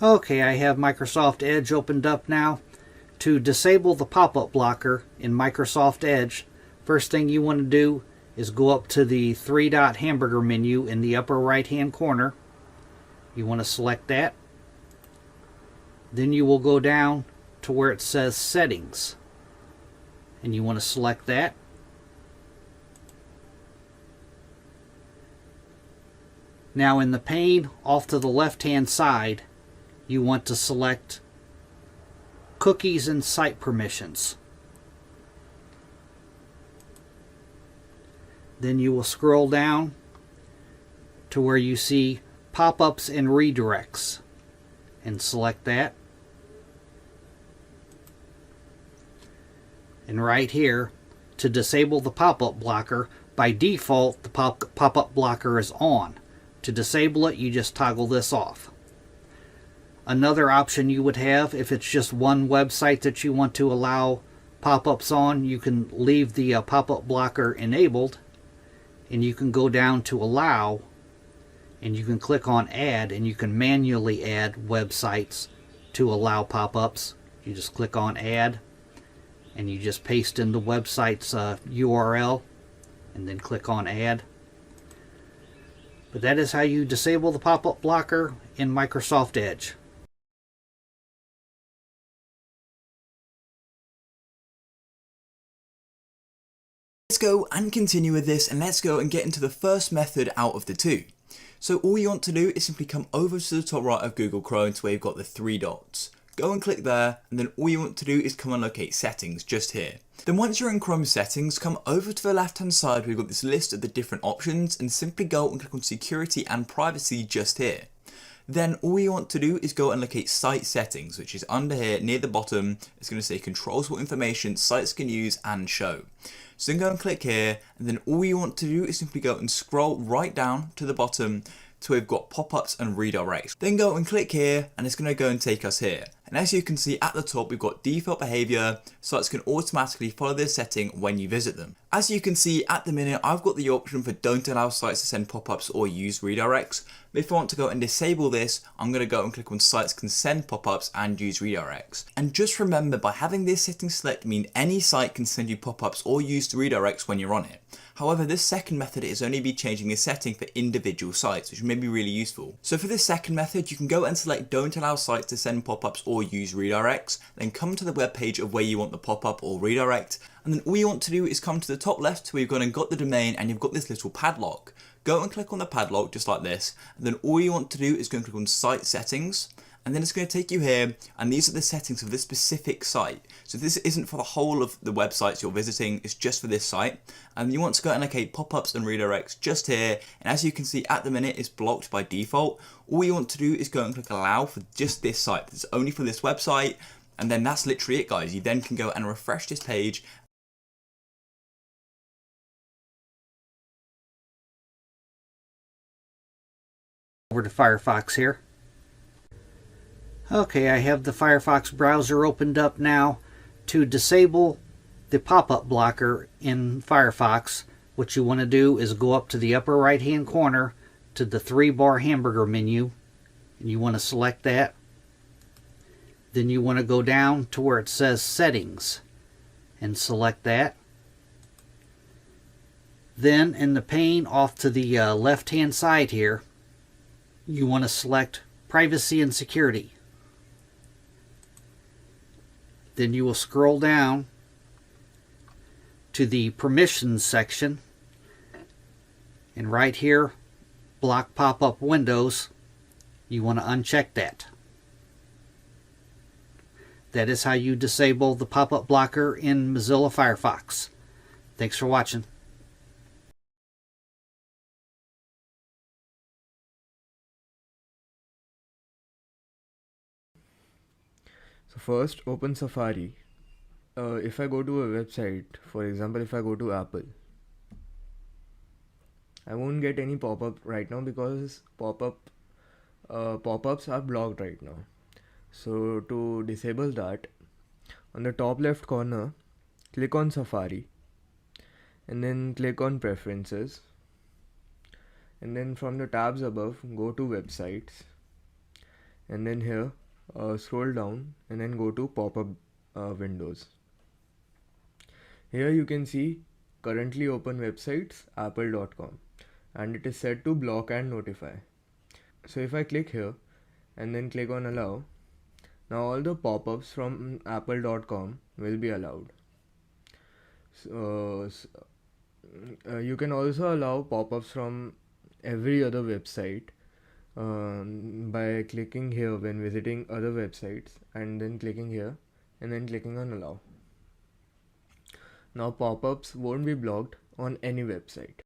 Okay, I have Microsoft Edge opened up now. To disable the pop-up blocker in Microsoft Edge, first thing you want to do is go up to the three-dot hamburger menu in the upper right-hand corner. You want to select that. Then you will go down to where it says Settings, and you want to select that. Now in the pane off to the left-hand side, you want to select Cookies and Site Permissions. Then you will scroll down to where you see Pop-ups and Redirects and select that. And right here, to disable the pop-up blocker, by default the pop-up blocker is on. To disable it, you just toggle this off. Another option you would have, if it's just one website that you want to allow pop-ups on, you can leave the pop-up blocker enabled, and you can go down to Allow, and you can click on Add, and you can manually add websites to allow pop-ups. You just click on Add, and you just paste in the website's URL, and then click on Add. But that is how you disable the pop-up blocker in Microsoft Edge. Let's go and continue with this, and let's go and get into the first method out of the two. So all you want to do is simply come over to the top right of Google Chrome to where you've got the three dots. Go and click there, and then all you want to do is come and locate Settings just here. Then once you're in Chrome Settings, come over to the left hand side where you've got this list of the different options, and simply go and click on Security and Privacy just here. Then all you want to do is go and locate Site Settings, which is under here near the bottom. It's going to say controls what information sites can use and show. So then go and click here, and then all you want to do is simply go and scroll right down to the bottom to where we've got pop-ups and redirects. Then go and click here, and it's going to go and take us here. And as you can see at the top, we've got default behavior. Sites can automatically follow this setting when you visit them. As you can see at the minute, I've got the option for don't allow sites to send pop-ups or use redirects. But if I want to go and disable this, I'm going to go and click on sites can send pop-ups and use redirects. And just remember, by having this setting select mean any site can send you pop-ups or use redirects when you're on it. However, this second method is only be changing the setting for individual sites, which may be really useful. So for this second method, you can go and select don't allow sites to send pop-ups or use redirects, then come to the web page of where you want the pop-up or redirect, and then all you want to do is come to the top left where you've gone and got the domain and you've got this little padlock. Go and click on the padlock just like this, and then all you want to do is go and click on Site Settings, and then it's going to take you here, and these are the settings of this specific site. So this isn't for the whole of the websites you're visiting, it's just for this site. And you want to go and allocate pop-ups and redirects just here, and as you can see at the minute it's blocked by default. All you want to do is go and click Allow for just this site. It's only for this website, and then that's literally it, guys. You then can go and refresh this page. Over to Firefox here. Okay, I have the Firefox browser opened up now. To disable the pop-up blocker in Firefox, what you want to do is go up to the upper right hand corner to the three-bar hamburger menu, and you want to select that. Then you want to go down to where it says Settings and select that. Then in the pane off to the left hand side here, you want to select Privacy and Security. Then you will scroll down to the Permissions section, and right here, Block Pop-up Windows, you want to uncheck that. That is how you disable the pop-up blocker in Mozilla Firefox. Thanks for watching. So first open Safari. If I go to a website, for example if I go to Apple, I won't get any pop-up right now because pop-ups are blocked right now. So to disable that, on the top left corner click on Safari and then click on Preferences, and then from the tabs above go to Websites, and then here scroll down and then go to pop-up windows. Here you can see currently open websites apple.com, and it is set to block and notify. So if I click here and then click on allow, now all the pop-ups from apple.com will be allowed. So you can also allow pop-ups from every other website by clicking here when visiting other websites, and then clicking here and then clicking on allow. Now pop-ups won't be blocked on any website.